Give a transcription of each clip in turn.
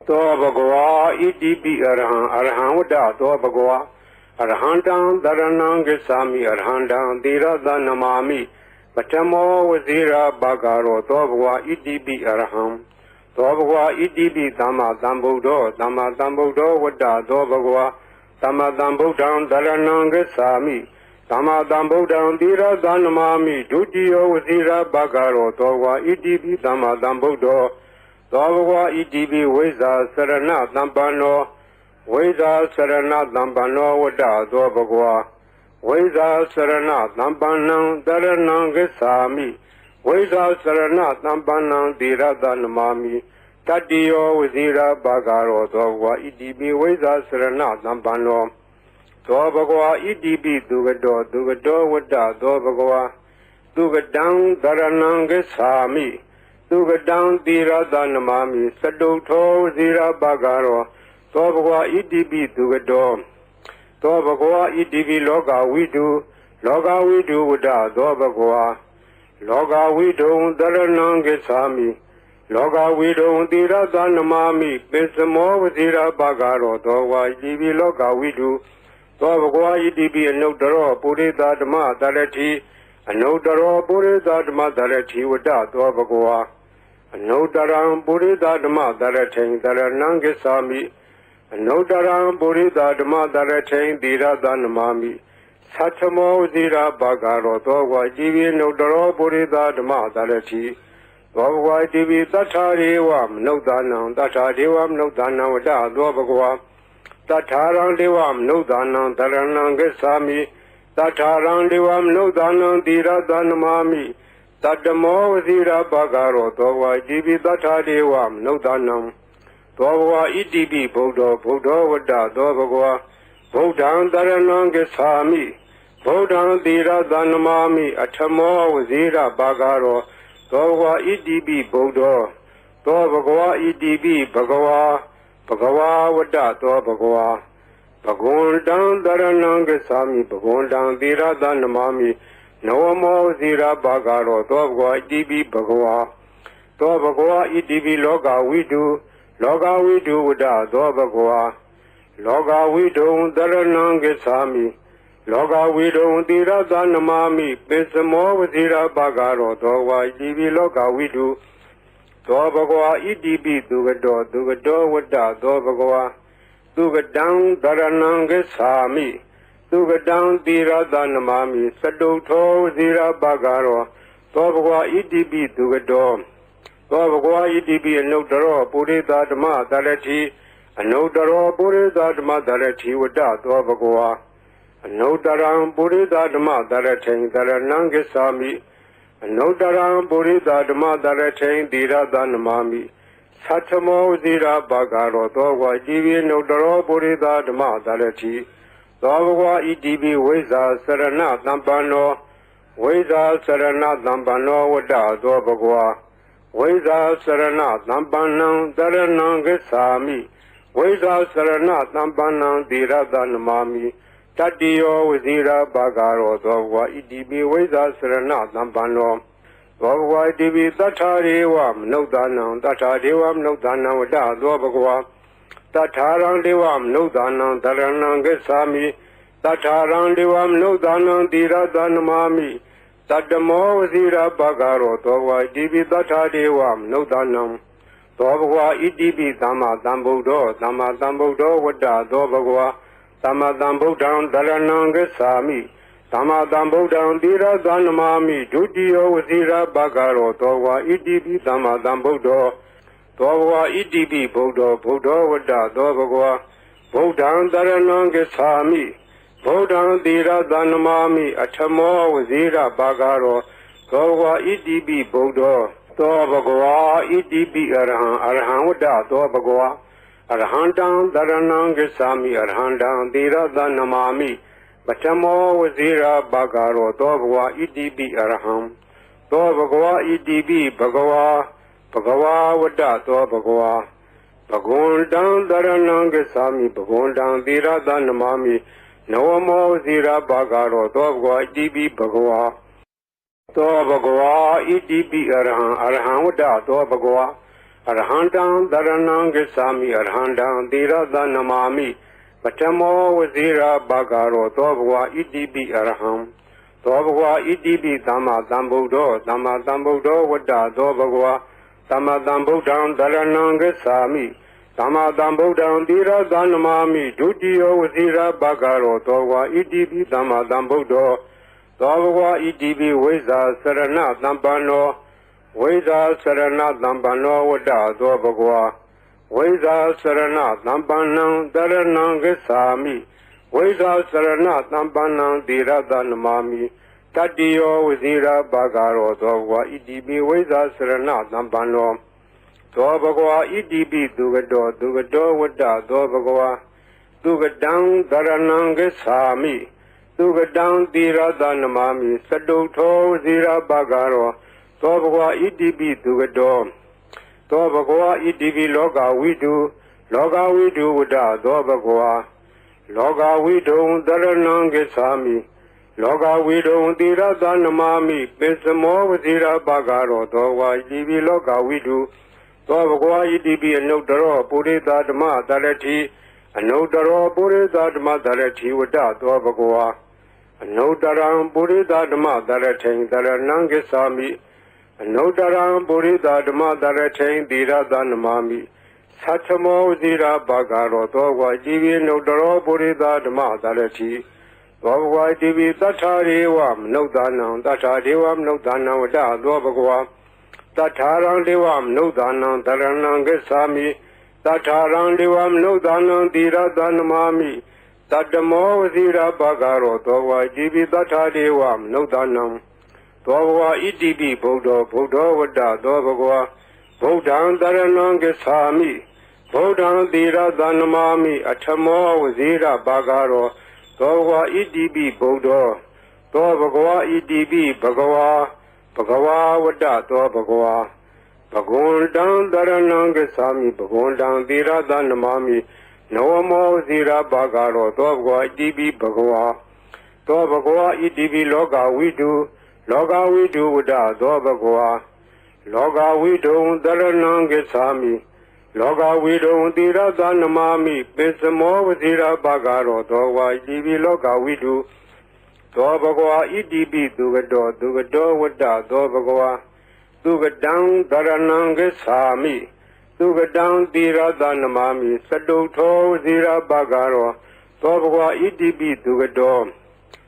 သောဘဂဝါဣတိပိအရဟံအရဟံဝတ္တသောဘဂဝါအရဟံတံတရဏံဂစ္ဆာမိအရဟံတံသီရသနမာမိပထမောဝဇိရာဘာဂရောသောဘဂဝါဣတိပိအရဟံသောဘဂဝါဣတိပိသမ္မာသမ္ဗုဒ္ဓောသမ္မာသမ္ဗုဒ္ဓောဝတ္တသောဘဂဝါသမ္မာသမ္ဗုဒ္ဓံတရဏံဂစ္ဆာမိသမ္မာသမ္ဗုဒ္ဓံသီရသနမာမိဒုတိယဝဇိရာဘာဂရောသောဘဂဝါဣတိပိသမ္မာသမ္ဗုဒ္ဓောသောဘဂဝါဣတိပိဝိဇ္ဇာစရဏသမ္ပန္နောဝိဇ္ဇာစရဏသမ္ပန္နောဝတ္တသောဘဂဝါဝိဇ္ဇာစရဏသမ္ပန္နံတရဏံဂစ္ဆာမိဝိဇ္ဇာစရဏသမ္ပန္နံသီရသနမာမိတတ္တိယောဝဇိရာဘာဂရောသောဘဂဝါဣတိပိဝိဇ္ဇာစရဏသမ္ပန္နောသောဘဂဝါဣတိပိသူကတောဝတ္တသောဘဂဝါသူကတံတရဏံဂစ္ဆာမိသူကတံသီရသနမာမိစတုထောဝဇိရာဘာဂရောသောဘဂဝါဣတိပိသူကတောသောဘဂဝါဣတိပိလောကဝိတုဝတ္တသောဘဂဝါလောကဝိတုံတရဏံဂစ္ဆာမိလောကဝိတုံသီရသနမာမိပိစမောဝဇိရာဘာဂရောသောဘဂဝါဣတိပိလောကဝိတုသောဘဂဝါဣတိပိအနုတ္တရောပုရိသဓမ္မတရတိအနုတ္တရောပုရိသဓမ္မတရတိဝတ္တသောဘဂဝါအနုတ္တရံပုရိသဓမ္မတရထိန်တရဏံဂစ္ဆာမိအနုတ္တရံပုရိသဓမ္မတရထိန်သီရသနမာမိသတ္ထမောဝဇိရာဘာဂရောသောဘဂဝါဣတိပိအနုတ္တရောပုရိသဓမ္မတရတိသောဘဂဝါဣတိပိသတ္ထာရေဝမနုဿာနံသတ္ထာဒေဝမနုဿာနံဝတ္တသောဘဂဝါတထာရံဒေဝမနုဿာနံတရဏံဂစ္ဆာမိတထာရံဒေဝမနုဿာနံသီရသနမာမိတတ္တမောဝဇိရာဘာဂရောသောဘဂဝါဣတိပိတထာဒေဝမနုဿာနံသောဘဂဝါဣတိပိဗုဒ္ဓောဝတ္တသောဘဂဝါဗုဒ္ဓံတရဏံဂစ္ဆာမိဗုဒ္ဓံသီရသနမာမိအထမောဝဇိရာဘာဂရောသောဘဂဝါဣတိပိဗုဒ္ဓောသောဘဂဝါဣတိပိဘဂဝါဝတ္တသောဘဂဝါဘဂဝန္တံတရဏံဂစ္ဆာမိဘဂဝန္တံသီရသနမာမိနဝမောဇိရာဘာဂရောသောဘဂဝါဣတိပိဘဂဝါသောဘဂဝါဣတိပိလောကဝိတုဝတ္တသောဘဂဝါလောကဝိတုံတရဏံဂစ္ဆာမိလောကဝိတုံသီရသနမာမိပိစမောဝဇိရာဘာဂရောသောဘဂဝါဣတိပိလောကဝိတုသောဘဂဝါဣတိပိသူကတောဝတ္တသောဘဂဝါသူကတံတရဏံဂစ္ဆာမိသူကတံသီရသနမာမိစတုထောဝဇိရာဘာဂရောသောဘဂဝါဣတိပိသူကတောသောဘဂဝါဣတိပိအနုတ္တရောပုရိသဓမ္မတရတိအနုတ္တရောပုရိသဓမ္မတရတိဝတ္တသောဘဂဝါအနုတ္တရံပုရိသဓမ္မတရထိန်တရဏံဂစ္ဆာမိအနုတ္တရံပုရိသဓမ္မတရထိန်သီရသနမာမိသတ္ထမောဝဇိရာဘာဂရောသောဘဂဝါဣတိပိအနုတ္တရောပုရိသဓမ္မတရတိသောဘဂဝါဣတိပိဝိဇ္ဇာစရဏသမ္ပန္နောဝိဇ္ဇာစရဏသမ္ပန္နောဝတ္တသောဘဂဝါဝိဇ္ဇာစရဏသမ္ပန္နံတရဏံဂစ္ဆာမိဝိဇ္ဇာစရဏသမ္ပန္နံသီရသနမာမိတတ္တိယောဝဇိရာဘာဂရောသောဘဂဝါဣတိပိဝိဇ္ဇာစရဏသမ္ပန္နောသောဘဂဝါဣတိပိသတ္ထာရေဝမနုဿာနံသတ္ထာဒေဝမနုဿာနံဝတ္တသောဘဂဝါတထာရံဒေဝမနုဿာနံတရဏံဂစ္ဆာမိတထာရံဒေဝမနုဿာနံသီရသနမာမိတတ္တမောဝဇိရာဘာဂရောသောဘဂဝါဣတိပိတထာဒေဝမနုဿာနံသောဘဂဝါဣတိပိသမ္မာသမ္ဗုဒ္ဓောဝတ္တသောဘဂဝါသမ္မာသမ္ဗုဒ္ဓံတရဏံဂစ္ဆာမိသမ္မာသမ္ဗုဒ္ဓံသီရသနမာမိဒုတိယဝဇိရာဘာဂရောသောဘဂဝါဣတိပိသမ္မာသမ္ဗုဒ္ဓောသောဘဂဝါဣတိပိဗုဒ္ဓောဝတ္တသောဘဂဝါဗုဒ္ဓံတရဏံဂစ္ဆာမိဗုဒ္ဓံသီရသနမာမိအထမောဝဇိရာဘာဂရောသောဘဂဝါဣတိပိဗုဒ္ဓောသောဘဂဝါဣတိပိအရဟံဝတ္တသောဘဂဝါအရဟံတံတရဏံဂစ္ဆာမိအရဟံတံသီရသနမာမိပထမောဝဇိရာဘာဂရောသောဘဂဝါဣတိပိအရဟံသောဘဂဝါဣတိပိဘဂဝါဝတ္တသောဘဂဝါဘဂဝန္တံတရဏံဂစ္ဆာမိဘဂဝန္တံသီရသနမာမိနဝမောဝဇိရာဘာဂရောသောဘဂဝါဣတိပိဘဂဝါသောဘဂဝါဣတိပိအရဟံဝတ္တသောဘဂဝါ Arhandam Dharanam Gacchami Arhandam Tirada Namami Patamo Vazira Bhagaro Dobhwa Idibi Arham Dobhwa Idibi Dhamma Dambuddho Dhamma Dambuddho Vada Dobhwa Dhamma Dambuddham Dharanam Gacchami Dhamma Dambuddham Tirada Namami Dutiyo Vazira Bhagaro Dobhwa Idibi Dhamma Dambuddho Dobhwa Idibi Veza Sarana Dhampano Veda Sarana Dhampano Vada Dobhwa Veda Sarana Dhampanam Dharanam Gacchami Veda Sarana Dhampanam Tirada Namami Tatiyo Vazira Bhagaro Dobhwa Idibi Veda Sarana Dhampano Dobhwa Idibi Dugado Dugado Vada Dobhwa Dugadam Dharanam Gacchami Dugadam Tirada Namami Saduto Vazira Bhagaro Dobhwa Idibi Dugado Dobhwa Idibi Loga Vidu Vada Dobhwa Loga Vidu Dharanam Gacchami Loga Vidu Tirada Namami Pisamo Vazira Bhagaro Dobhwa Idibi Loga Vidu Dobhwa Idibi Anudaro Purita Dhamma Dharati Anudaro Purita Dhamma Dharati Vada Dobhwa Anudaram Purita Dhamma Dharati Dharanam Gacchami Anudaram Purita Dhamma Dharati Tirada Namami Satamo Vazira Bhagaro Dobhwa Idibi Anudaro Purita Dhamma Dharati Dobhwa Idibi Tatharivam Nudanam Tatharivam Nudanam Vada Dobhwa Tatharam Devam Nudanam Dharanam Gacchami Tatharam Devam Nudanam Tirada Namami Tatamo Vazira Bhagaro Dobhwa Idibi Tathadevam Nudanam Dobhwa Idibi Buddha Buddha Vada Dobhwa Buddham Dharanam Gacchami Buddham Tirada Namami Atamo Vazira Bhagaro Dobhwa Idibi Buddha Dobhwa Idibi Bhagava Bhagava Vada Dobhwa Bhagundam Dharanam Gacchami Bhagundam Tirada Namami Nawamo Vazira Bhagaro Dobhwa Idibi Bhagava Dobhwa Idibi Loga Vidu Vada Dobhwa Loga Vidu Dharanam Gacchami Loga Vidu Tirada Namami Pisamo Vazira Bhagaro Dobhwa Idibi Loga Vidu Dobhwa Idibi Dugado Dugado Vada Dobhwa Dugadam Dharanam Gacchami Dugadam Tirada Namami Saduto Vazira Bhagaro Dobhwa Idibi Dugado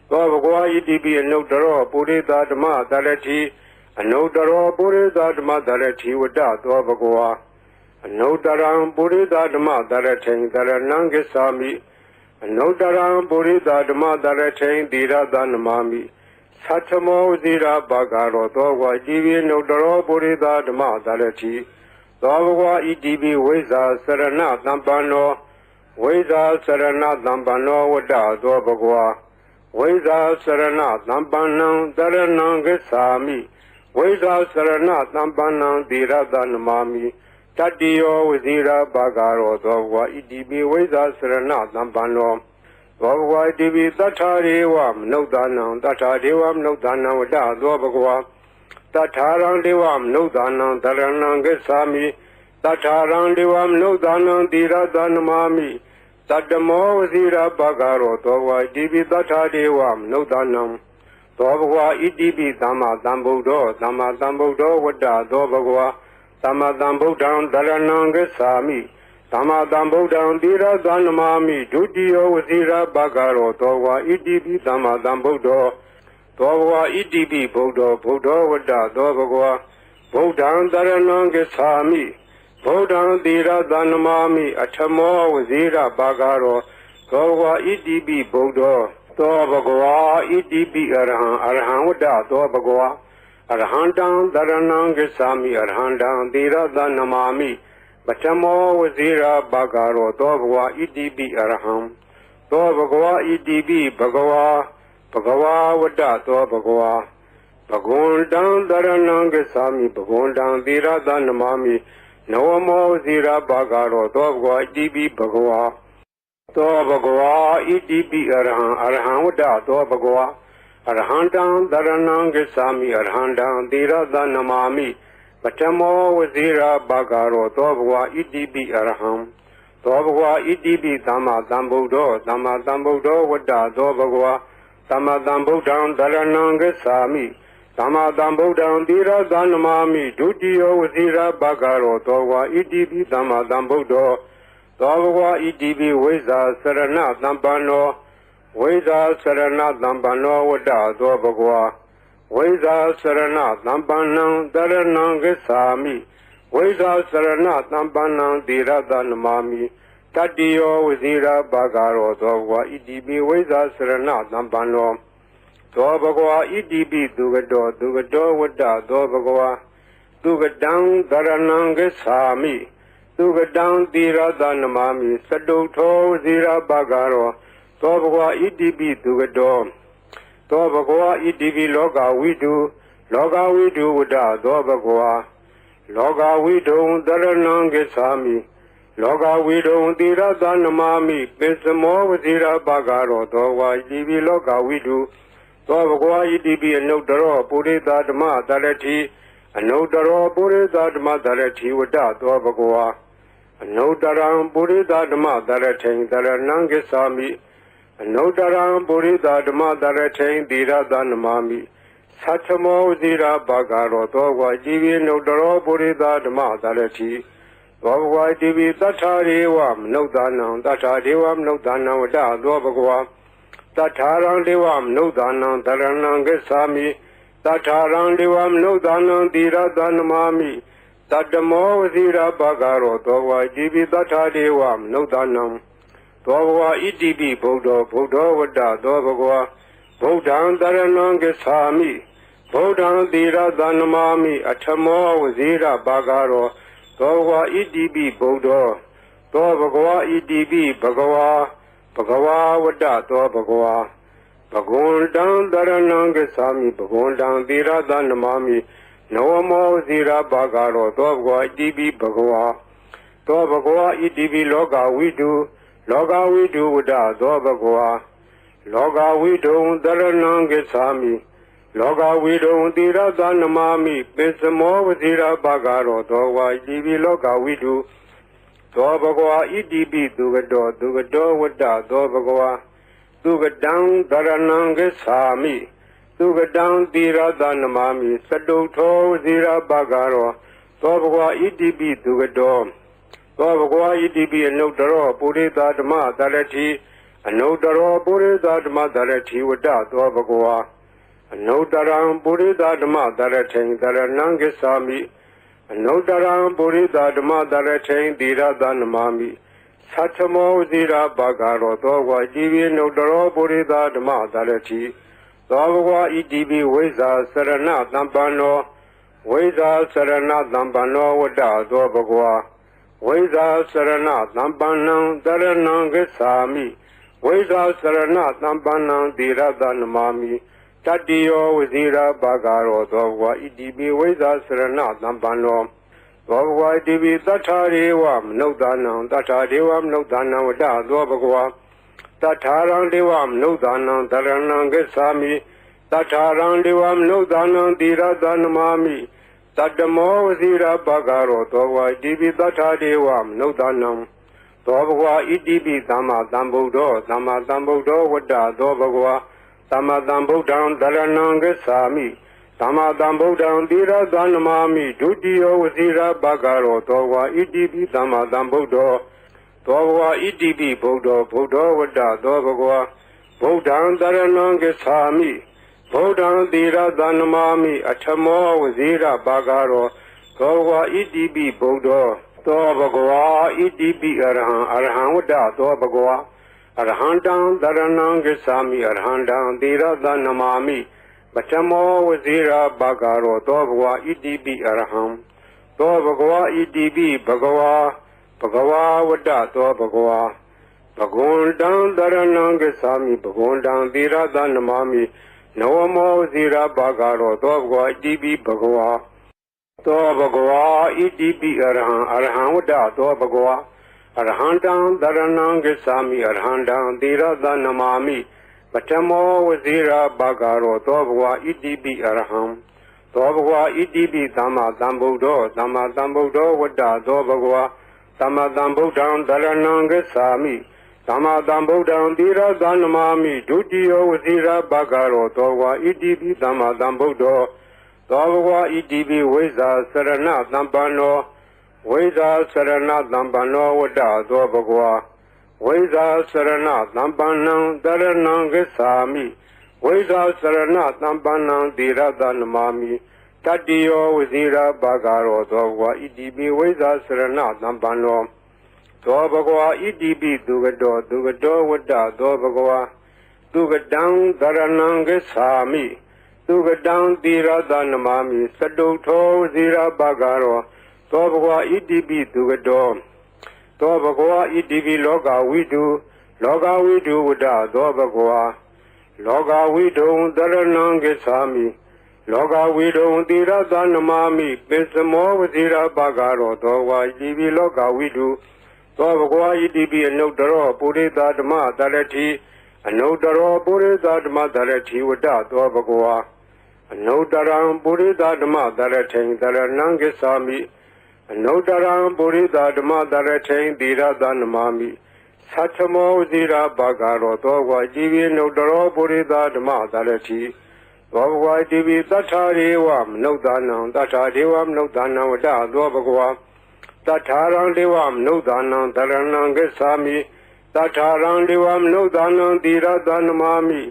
Dobhwa Idibi Anudaro Purita Dhamma Dharati Anudaro Purita Dhamma Dharati Vada Dobhwa Anudaram Purita Dhamma Dharati Dharanam Gacchami Anudaram Purita Dhamma Dharati Tirada Namami Satamo Vazira Bhagaro Dobhwa Idibi Anudaro Purita Dhamma Dharati Dobhwa Idibi Veza Sarana Dhampano Veza Sarana Dhampano Vada Dobhwa Veza Sarana Dhampanam Dharanam Gacchami Veza Sarana Dhampanam Tirada Namami Tatiyo Vazira Bhagaro Dobhwa Idibi Veza Sarana Dhampano Dobhwa Idibi Tathadevam Nudanam Vada Dobhwa Tatharam Devam Nudanam Dharanam Gacchami Tatharam Devam Nudanam Tirada Namami Tatamo Vazira Bhagaro Dobhwa Idibi Tathadevam Nudanam Dobhwa Idibi Dhamma Dambuddho Dhamma Dambuddho Vada Dobhwa Dhamma Dambuddham Dharanam Gacchami Dhamma Dambuddham Tirada Namami Dutiyo Vazira Bhagaro Dobhwa Idibi Dhamma Dambuddho Dobhwa Idibi Buddha Buddha Vada Dobhwa Buddham Dharanam Gacchami Buddham Tirada Namami Atamo Vazira Bhagaro Dobhwa Idibi Buddha Dobhwa Idibi Arham Vada Dobhwa Arhandam Dharanam Gacchami Arhandam Tirada Namami Patamo Vazira Bhagaro Dobhwa Idibi Arham Dobhwa Idibi Bhagava Vada Dobhwa Bhagundam Dharanam Gacchami Bhagundam Tirada Namami Nawamo Vazira Bhagaro Dobhwa Idibi Bhagava Dobhwa Idibi Arham Vada Dobhwa Arhandam Dharanam Gacchami Arhandam Tirada Namami ပထမောဝဇိရာဘာဂရောသောဘဂဝါဣတိပိအရဟံသောဘဂဝါဣတိပိသမ္မာသမ္ဗုဒ္ဓောသမ္မာသမ္ဗုဒ္ဓောဝတ္တသောဘဂဝါသမ္မာသမ္ဗုဒ္ဓံတရဏံဂစ္ဆာမိသမ္မာသမ္ဗုဒ္ဓံသီရသနမာမိဒုတိယဝဇိရာဘာဂရောသောဘဂဝါဣတိပိသမ္မာသမ္ဗုဒ္ဓောသောဘဂဝါဣတိပိဝိဇ္ဇာစရဏသမ္ပန္နောဝိဇ္ဇာစရဏသမ္ပန္နောဝတ္တသောဘဂဝါဝိဇာစရဏသံပန္နံတရဏံဂစ္ဆာမိဝိဇာစရဏသံပန္နံသီရသနမာမိတတ္တိယောဝဇိရာဘာဂရောသောဘဂဝါဣတိပိဝိဇာစရဏသံပန္နောသောဘဂဝါဣတိပိသူကတောဝတ္တသောဘဂဝါသူကတံတရဏံဂစ္ဆာမိသူကတံသီရသနမာမိစတုထောဝဇိရာဘာဂရောသောဘဂဝါဣတိပိသူကတောသောဘဂဝါဣတိပိလောကဝိတုဝတ္တသောဘဂဝါလောကဝိတုံတရဏံဂစ္ဆာမိလောကဝိတုံသီရသနမာမိပိစမောဝဇိရာဘာဂရောသောဘဂဝါဣတိပိလောကဝိတုသောဘဂဝါဣတိပိအနုတ္တရောပုရိသဓမ္မတရတိအနုတ္တရောပုရိသဓမ္မတရတိဝတ္တသောဘဂဝါအနုတ္တရံပုရိသဓမ္မတရထိတရဏံဂစ္ဆာမိအနုတ္တရံပုရိသဓမ္မတရထိသီရသနမာမိသတ္ထမောဇိရာဘာဂရောသောဘဂဝါဣတိပိအနုတ္တရောပုရိသဓမ္မတရတိသောဘဂဝါဣတိပိသတ္ထာရေဝမနုဿာနံသတ္ထာဒေဝမနုဿာနံဝတ္တသောဘဂဝါသတ္ထာရံဒေဝမနုဿာနံတရဏံဂစ္ဆာမိသတ္ထာရံဒေဝမနုဿာနံသီရသနမာမိတတ္တမောဝဇိရာဘာဂရောသောဘဂဝါဣတိပိသတ္ထာဒေဝမနုဿာနံသောဘဂဝါဣတိပိဗုဒ္ဓောဝတ္တသောဘဂဝါဗုဒ္ဓံတရဏံဂစ္ဆာမိဗုဒ္ဓံသီရသနမာမိအထမောဝဇိရဘာဂရောသောဘဂဝါဣတိပိဗုဒ္ဓောသောဘဂဝါဣတိပိဘဂဝါဝတ္တသောဘဂဝါဘဂဝန္တံတရဏံဂစ္ဆာမိဘဂဝန္တံသီရသနမာမိနဝမောဝဇိရဘာဂရောသောဘဂဝါဣတိပိဘဂဝါသောဘဂဝါဣတိပိလောကဝိတုဝတ္တသောဘဂဝါလောကဝိတုံတရဏံဂစ္ဆာမိလောကဝိတုံသီရသနမာမိပိစမောဝဇိရာဘာဂရောသောဘဂဝါဣတိပိလောကဝိတုသောဘဂဝါဣတိပိသူကတောဝတ္တသောဘဂဝါသူကတံတရဏံဂစ္ဆာမိသူကတံသီရသနမာမိစတုထောဝဇိရာဘာဂရောသောဘဂဝါဣတိပိသူကတောသောဘဂဝါဣတိပိအနုတ္တရောပုရိသဓမ္မတရတိအနုတ္တရောပုရိသဓမ္မတရတိဝတ္တသောဘဂဝါအနုတ္တရံပုရိသဓမ္မတရထိတရဏံဂစ္ဆာမိအနုတ္တရံပုရိသဓမ္မတရထိသီရသနမာမိသတ္ထမောဇိရာဘာဂရောသောဘဂဝါဣတိပိအနုတ္တရောပုရိသဓမ္မတရတိသောဘဂဝါဣတိပိဝိဇ္ဇာစရဏသံပန္နောဝိဇ္ဇာစရဏသံပန္နောဝတ္တသောဘဂဝါဝိဇာစရဏသံပန္နံတရဏံဂစ္ဆာမိဝိဇာစရဏသံပန္နံသီရသနမာမိတတ္တိယောဝဇိရာဘာဂရောသောဘဂဝါဣတိပိဝိဇာစရဏသံပန္နောသောဘဂဝါဣတိပိသတ္ထာရေဝမနုဿာနံသတ္ထာဒေဝမနုဿာနံဝတ္တသောဘဂဝါသတ္ထာရံဒေဝမနုဿာနံတရဏံဂစ္ဆာမိသတ္ထာရံဒေဝမနုဿာနံသီရသနမာမိတတ္တမောဝဇိရာဘာဂရောသောဘဂဝါဣတိပိသတ္ထာဒေဝမနုဿာနံသောဘဂဝါဣတိပိသမ္မာသမ္ဗုဒ္ဓောဝတ္တသောဘဂဝါသမ္မာသမ္ဗုဒ္ဓံတရဏံဂစ္ဆာမိသမ္မာသမ္ဗုဒ္ဓံသီရသနမာမိဒုတိယဝဇိရာဘာဂရောသောဘဂဝါဣတိပိသမ္မာသမ္ဗုဒ္ဓောသောဘဂဝါဣတိပိဗုဒ္ဓောဝတ္တသောဘဂဝါဗုဒ္ဓံတရဏံဂစ္ဆာမိဗုဒ္ဓံသီရသနမာမိအထမောဝဇိရဘာဂရောသောဘဂဝါဣတိပိဗုဒ္ဓောသောဘဂဝါဣတိပိအရဟံဝတ္တသောဘဂဝါအရဟံတံတရဏံဂစ္ဆာမိအရဟံတံသီရသနမာမိပထမောဝဇိရာဘာဂရောသောဘဂဝါဣတိပိအရဟံသောဘဂဝါဣတိပိဘဂဝါဝတ္တသောဘဂဝါဘဂဝန္တံတရဏံဂစ္ဆာမိဘဂဝန္တံသီရသနမာမိနဝမောဇိရာဘာဂရောသောဘဂဝါဣတိပိဘဂဝါသောဘဂဝါဣတိပိအရဟံဝတ္တသောဘဂဝါအရဟံတံတရဏံဂစ္ဆာမိအရဟံတံသီရသနမာမိပထမောဝဇိရာဘာဂရောသောဘဂဝါဣတိပိအရဟံ သောဘဂဝါဣတိပိသမ္မာသမ္ဗုဒ္ဓောသမ္မာသမ္ဗုဒ္ဓောဝတ္တသောဘဂဝါသမ္မာသမ္ဗုဒ္ဓံတရဏံဂစ္ဆာမိသမ္မာသမ္ဗုဒ္ဓံသီရသနမာမိဒုတိယဝစီရဘဂရောသောဘဂဝါဣတိပိသမ္မာသမ္ဗုဒ္ဓောသောဘဂဝါဣတိပိဝိဇ္ဇာစရဏသမ္ပန္နောဝိဇ္ဇာစရဏသမ္ပန္နောဝတ္တသောဘဂဝါဝိဇ္ဇာစရဏသမ္ပန္နံတရဏံဂစ္ဆာမိဝိဇ္ဇာစရဏသမ္ပန္နံသီရသနမာမိတတ္တိယောဝစီရဘဂရောသောဘဂဝါဣတိပိဝိဇ္ဇာစရဏသမ္ပန္နောသောဘဂဝါဣတိပိသူကတောဝတ္တသောဘဂဝါသူကတံတရဏံဂစ္ဆာမိသူကတံသီရသနမာမိစတုထောဝစီရဘဂရောသောဘဂဝါဣတိပိသူကတောသောဘဂဝါဣတိပိလောကဝိတုဝတ္တသောဘဂဝါလောကဝိတုံတရဏံဂစ္ဆာမိလောကဝိတုံသီရသနမာမိပိစမောဝစီရဘဂရောသောဘဂဝါဣတိပိလောကဝိတုသောဘဂဝါဣတိပိအနုတ္တရောပုရိသဓမ္မတရတိအနုတ္တရောပုရိသဓမ္မတရတိဝတ္တသောဘဂဝါအနုတ္တရံပုရိသဓမ္မတရထိန်တရဏံဂစ္ဆာမိအနုတ္တရံပုရိသဓမ္မတရထိန်သီရသနမာမိသတ္ထမောဝစီရဘဂရောသောဘဂဝါဣတိပိအနုတ္တရောပုရိသဓမ္မတရတိသောဘဂဝါဣတိပိသတ္ထာရေဝမနုဿာနံသတ္ထာဒေဝမနုဿာနံဝတ္တသောဘဂဝါတထာရံဒေဝမနုဿာနံတရဏံဂစ္ဆာမိတထာရံဒေဝမနုဿာနံသီရသနမာမိ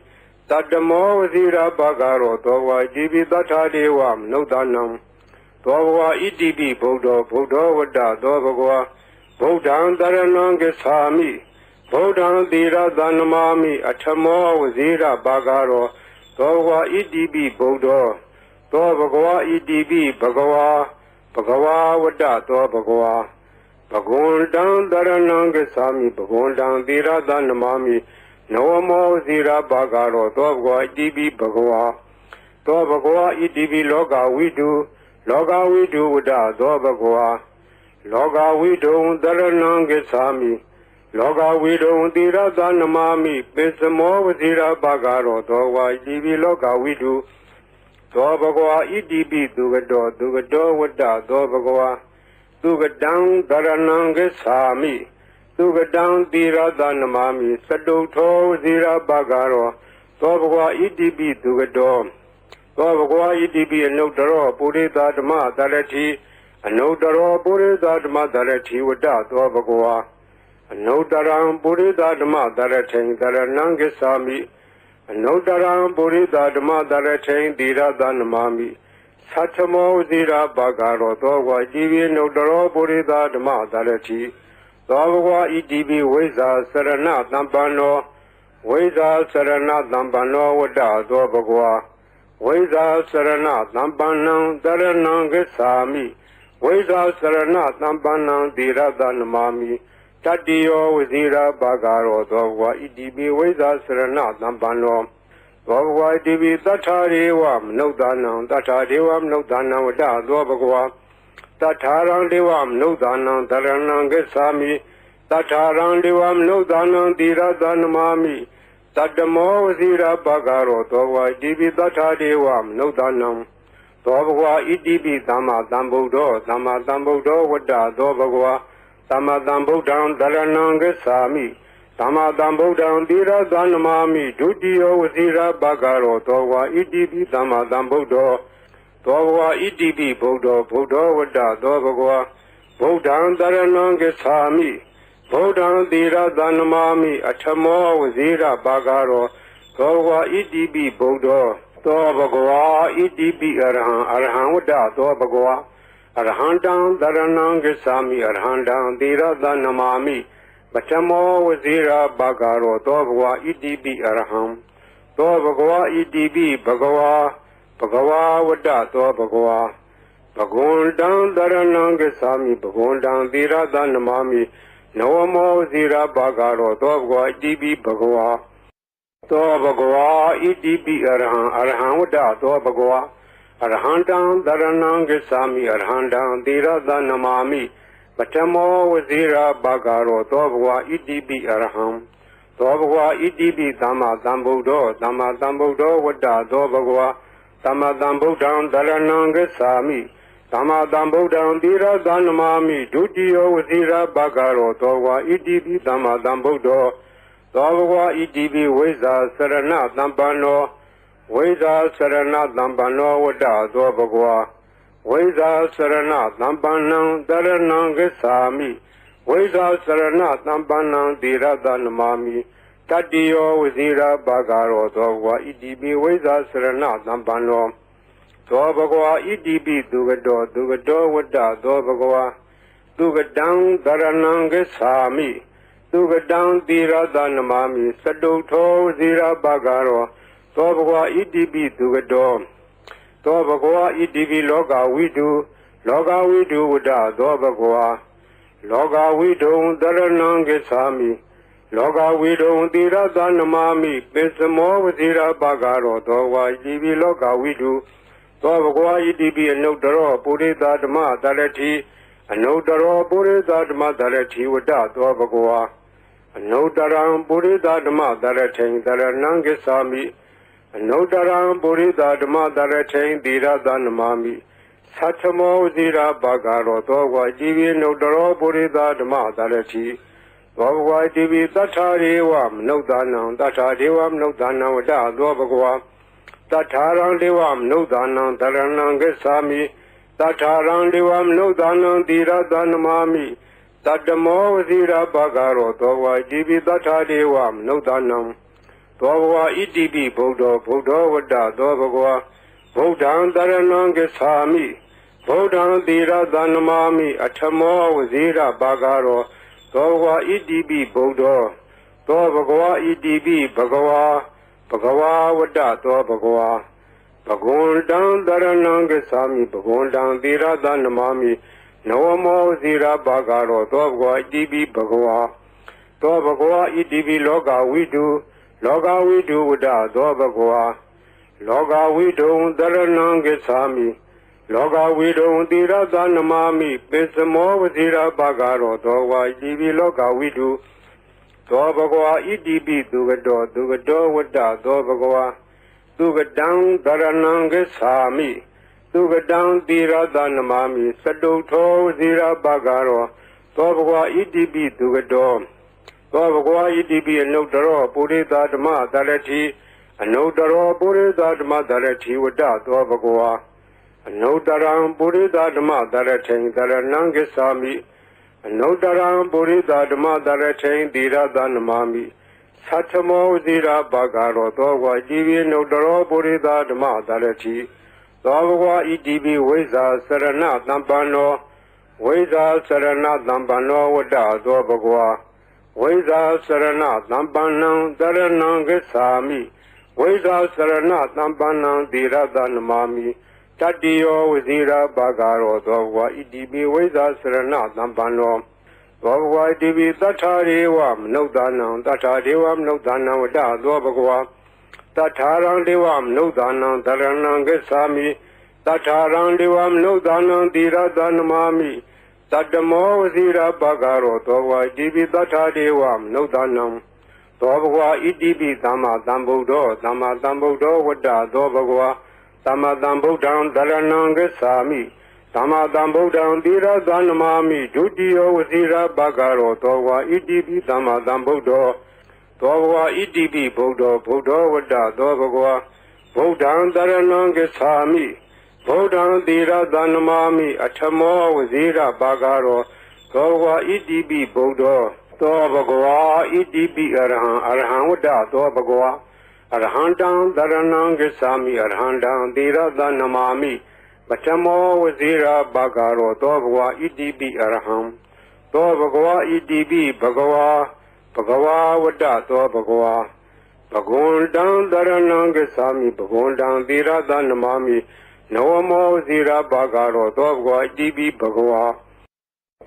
တတ္တမောဝစီရဘဂရောသောဘဂဝါဣတိပိတထာဒေဝမနုဿာနံသောဘဂဝါဣတိပိဗုဒ္ဓောဝတ္တသောဘဂဝါဗုဒ္ဓံတရဏံဂစ္ဆာမိဗုဒ္ဓံသီရသနမာမိအထမောဝစီရဘဂရောသောဘဂဝါဣတိပိဗုဒ္ဓောသောဘဂဝါဣတိပိဘဂဝါဝတ္တသောဘဂဝါဘဂဝန္တံတရဏံဂစ္ဆာမိဘဂဝန္တံသီရသနမာမိနဝမောဇီရဘဂရောသောဘဂဝါဣတိပိဘဂဝါသောဘဂဝါဣတိပိလောကဝိတုဝတ္တသောဘဂဝါလောကဝိတုံတရဏံဂစ္ဆာမိလောကဝိတုံသီရသနမာမိပိစမောဝဇီရဘဂရောသောဘဂဝါဣတိပိလောကဝိတုသောဘဂဝါဣတိပိသူကတောဝတ္တသောဘဂဝါသူကတံတရဏံဂစ္ဆာမိသူကတံသီရသနမာမိစတုထောဝစီရဘဂရောသောဘဂဝါဣတိပိသူကတောသောဘဂဝါဣတိပိအနုတ္တရောပုရိသဓမ္မတရတိအနုတ္တရောပုရိသဓမ္မတရတိဝတ္တသောဘဂဝါအနုတ္တရံပုရိသဓမ္မတရထိန်တရဏံဂစ္ဆာမိအနုတ္တရံပုရိသဓမ္မတရထိန်သီရသနမာမိသတ္ထမောဇီရဘဂရောသောဘဂဝါဣတိပိအနုတ္တရောပုရိသဓမ္မတရတိသောဘဂဝါဣတိပိဝိဇ္ဇာစရဏသမ္ပန္နောဝိဇ္ဇာစရဏသမ္ပန္နောဝတ္တသောဘဂဝါဝိဇ္ဇာစရဏသမ္ပန္နံတရဏံဂစ္ဆာမိဝိဇ္ဇာစရဏသမ္ပန္နံသီရသနမာမိတတ္တိယောဝစီရဘဂရောသောဘဂဝါဣတိပိဝိဇ္ဇာစရဏသမ္ပန္နောသောဘဂဝါဣတိပိသတ္ထာရေဝမနုဿာနံသတ္ထာဒေဝမနုဿာနံဝတ္တသောဘဂဝါတထာရံဒေဝမနုဿာနံတရဏံဂစ္ဆာမိတထာရံဒေဝမနုဿာနံသီရသနမာမိတတ္တမောဝစီရဘဂရောသောဘဂဝါဣတိပိသတ္ထာဒေဝမနုဿာနံသောဘဂဝါဣတိပိသမ္မာသမ္ဗုဒ္ဓောဝတ္တသောဘဂဝါသမ္မာသမ္ဗုဒ္ဓံတရဏံဂစ္ဆာမိသမ္မာသမ္ဗုဒ္ဓံသီရသနမာမိဒုတိယဝစီရဘဂရောသောဘဂဝါဣတိပိသမ္မာသမ္ဗုဒ္ဓောသောဘဂဝါဣတိပိဗုဒ္ဓောဝတ္တသောဘဂဝါဗုဒ္ဓံတရဏံဂစ္ဆာမိဗုဒ္ဓံသီရသနမာမိအထမောဝစီရဘဂရောသောဘဂဝါဣတိပိဗုဒ္ဓောသောဘဂဝါဣတိပိအရဟံဝတ္တသောဘဂဝါအရဟံတံတရဏံဂစ္ဆာမိအရဟံတံသီရသနမာမိပထမောဝစီရဘဂရောသောဘဂဝါဣတိပိအရဟံသောဘဂဝါဣတိပိဘဂဝါဝတ္တသောဘဂဝါဘဂဝန္တံတရဏံဂစ္ဆာမိဘဂဝန္တံသီရသနမာမိနဝမောဝစီရဘဂရောသောဘဂဝါဣတိပိဘဂဝါသောဘဂဝါဣတိပိအရဟံဝတ္တသောဘဂဝါအရဟံတံတရဏံဂစ္ဆာမိအရဟံတံသီရသနမာမိပထမောဝစီရဘဂရောသောဘဂဝါဣတိပိအရဟံသောဘဂဝါဣတိပိသမ္မာသမ္ဗုဒ္ဓောဝတ္တသောဘဂဝါ သမ္မာသမ္ဗုဒ္ဓံသရဏံဂစ္ဆာမိသမ္မာသမ္ဗုဒ္ဓံသီရသနမာမိဒုတိယဝစီရဘဂရောသောဝါဣတိပိသမ္မာသမ္ဗုဒ္ဓောသောဘဂဝါဣတိပိဝိဇ္ဇာစရဏသမ္ပန္နောဝိဇ္ဇာစရဏသမ္ပန္နောဝတ္တသောဘဂဝါဝိဇ္ဇာစရဏသမ္ပန္နံတရဏံဂစ္ဆာမိဝိဇ္ဇာစရဏသမ္ပန္နံသီရသနမာမိတတိယောဝစီရဘဂရောသောဘဂဝါဣတိပိဝိဇ္ဇာစရဏသမ္ပန္နောသောဘဂဝါဣတိပိသူကတောဝတ္တသောဘဂဝါသူကတံသရဏံဂစ္ဆာမိသူကတံသီရသနမာမိစတုထောဝစီရဘဂရောသောဘဂဝါဣတိပိသူကတောသောဘဂဝါဣတိပိလောကဝိတုဝတ္တသောဘဂဝါလောကဝိတုံသရဏံဂစ္ဆာမိလောကဝိတုံသီရသနမာမိပိစမောဝစီရဘဂရောသောဝါဣတိပိလောကဝိတုသောဘဂဝါဣတိပိအနုတ္တရောပုရိသဓမ္မသရတိအနုတ္တရောပုရိသဓမ္မသရတိဝတ္တသောဘဂဝါအနုတ္တရံပုရိသဓမ္မသရထိန်သရဏံဂစ္ဆာမိအနုတ္တရံပုရိသဓမ္မသရထိန်သီရသနမာမိသတ္ထမောဝစီရဘဂရောသောဝါဣတိပိအနုတ္တရောပုရိသဓမ္မသရတိသောဘဂဝါဣတိပိသတ္ထာရေဝမနုဿာနံသတ္ထာဒေဝမနုဿာနံဝတ္တသောဘဂဝါတထာရံဒေဝမနုဿာနံတရဏံဂစ္ဆာမိတထာရံဒေဝမနုဿာနံသီရသနမာမိတတ္တမောဝစီရဘဂရောသောဝါဣတိပိတထာဒေဝမနုဿာနံသောဘဂဝါဣတိပိဗုဒ္ဓောဝတ္တသောဘဂဝါဗုဒ္ဓံတရဏံဂစ္ဆာမိဗုဒ္ဓံသီရသနမာမိအထမောဝစီရဘဂရောသောဘဂဝါဣတိပိဗုဒ္ဓောသောဘဂဝါဣတိပိဘဂဝါဝတ္တသောဘဂဝါဘဂဝန္တံတရဏံဂစ္ဆာမိဘဂဝန္တံသီရသနမာမိနဝမောဇိရဘဂရောသောဘဂဝါဣတိပိဘဂဝါသောဘဂဝါဣတိပိလောကဝိတုဝတ္တသောဘဂဝါလောကဝိတုံတရဏံဂစ္ဆာမိလောကဝိတုံသီရသနမာမိပိစမောဝဇိရဘဂရောသောဘဂဝါဣတိပိလောကဝိတုသောဘဂဝါဣတိပိသူကတောဝတ္တသောဘဂဝါသူကတံသရဏံဂစ္ဆာမိသူကတံသီရသနမာမိစတုထောဝစီရဘဂရောသောဘဂဝါဣတိပိသူကတောသောဘဂဝါဣတိပိအနုတ္တရောပုရိသဓမ္မသရတိအနုတ္တရောပုရိသဓမ္မသရတိဝတ္တသောဘဂဝါအနုတ္တရံပုရိသဓမ္မသရထိန်သရဏံဂစ္ဆာမိအနုတ္တရံပုရိသဓမ္မသရထိန်သီရသနမာမိသတ္ထမောဝစီရဘဂရောသောဝါဣတိပိအနုတ္တရောပုရိသဓမ္မသရတိသောဘဂဝါဣတိပိဝိဇ္ဇာစရဏသမ္ပန္နောဝိဇ္ဇာစရဏသမ္ပန္နောဝတ္တသောဘဂဝါဝိဇ္ဇာစရဏသမ္ပန္နံတရဏံဂစ္ဆာမိဝိဇ္ဇာစရဏသမ္ပန္နံသီရသနမာမိတတိယောဝစီရဘဂရောသောဘဂဝါဣတိပိဝိဇ္ဇာစရဏသမ္ပန္နောသောဘဂဝါဣတိပိသတ္ထာရေဝမနုဿာနံသတ္ထာဒေဝမနုဿာနံဝတ္တသောဘဂဝါတထာရံဒေဝမနုဿာနံတရဏံဂစ္ဆာမိတထာရံဒေဝမနုဿာနံသီရသနမာမိတတ္တမောဝစီရဘဂရောသောဘဂဝါဣတိပိတထာဒေဝမနုဿာနံသောဘဂဝါဣတိပိသမ္မာသမ္ဗုဒ္ဓောဝတ္တသောဘဂဝါသမ္မာသမ္ဗုဒ္ဓံတရဏံဂစ္ဆာမိသမ္မာသမ္ဗုဒ္ဓံသီရသနမာမိဒုတိယဝစီရဘဂရောသောဘဂဝါဣတိပိသမ္မာသမ္ဗုဒ္ဓောသောဘဂဝါဣတိပိဗုဒ္ဓောဝတ္တသောဘဂဝါဗုဒ္ဓံတရဏံဂစ္ဆာမိဗုဒ္ဓံသီရသနမာမိအထမောဝစီရဘဂရောသောဘဂဝါဣတိပိဗုဒ္ဓောသောဘဂဝါဣတိပိအရဟံဝတ္တသောဘဂဝါအရဟံတံတရဏံဂစ္ဆာမိအရဟံတံသီရသနမာမိပထမောဝစီရဘဂရောသောဘဂဝါဣတိပိအရဟံသောဘဂဝါဣတိပိဘဂဝါဝတ္တသောဘဂဝါဘဂဝန္တံတရဏံဂစ္ဆာမိဘဂဝန္တံသီရသနမာမိနဝမောဝစီရဘဂရောသောဘဂဝါဣတိပိဘဂဝါ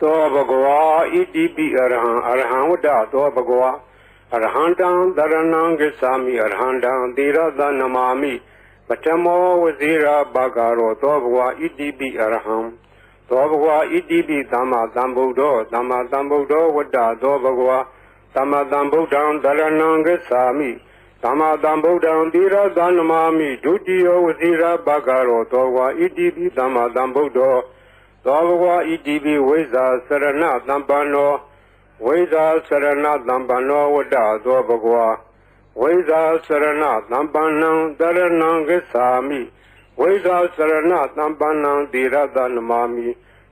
သောဘဂဝါဣတိပိအရဟံဝတ္တသောဘဂဝါအရဟံတံတရဏံဂစ္ဆာမိအရဟံတံသီရသနမာမိပထမောဝစီရဘဂရောသောဘဂဝါဣတိပိအရဟံသောဘဂဝါဣတိပိသမ္မာသမ္ဗုဒ္ဓောဝတ္တသောဘဂဝါသမ္မာသမ္ဗုဒ္ဓံတရဏံဂစ္ဆာမိ သမ္မာသမ္ဗုဒ္ဓံသီရသနမာမိဒုတိယဝစီရဘဂရောသောဝါဣတိပိသမ္မာသမ္ဗုဒ္ဓောသောဘဂဝါဣတိပိဝိဇာစရဏသမ္ပန္နောဝိဇာစရဏသမ္ပန္နောဝတ္တသောဘဂဝါဝိဇာစရဏသမ္ပန္နံတရဏံဂစ္ဆာမိဝိဇာစရဏသမ္ပန္နံသီရသနမာမိ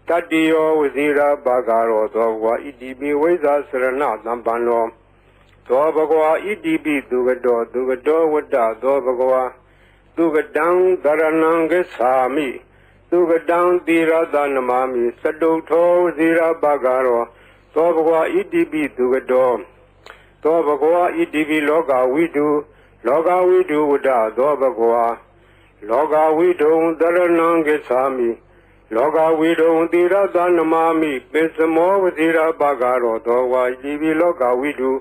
တတိယောဝစီရဘဂရောသောဘဂဝါဣတိပိဝိဇာစရဏသမ္ပန္နောသောဘဂဝါဣတိပိသူကတောဝတ္တသောဘဂဝါသူကတံသရဏံဂစ္ဆာမိသူကတံသီရသနမာမိစတုထောဝစီရဘဂရောသောဘဂဝါဣတိပိသူကတောသောဘဂဝါဣတိပိလောကဝိတုဝတ္တသောဘဂဝါလောကဝိတုံသရဏံဂစ္ဆာမိလောကဝိတုံသီရသနမာမိပိစမောဝစီရဘဂရောသောဝါဣတိပိလောကဝိတု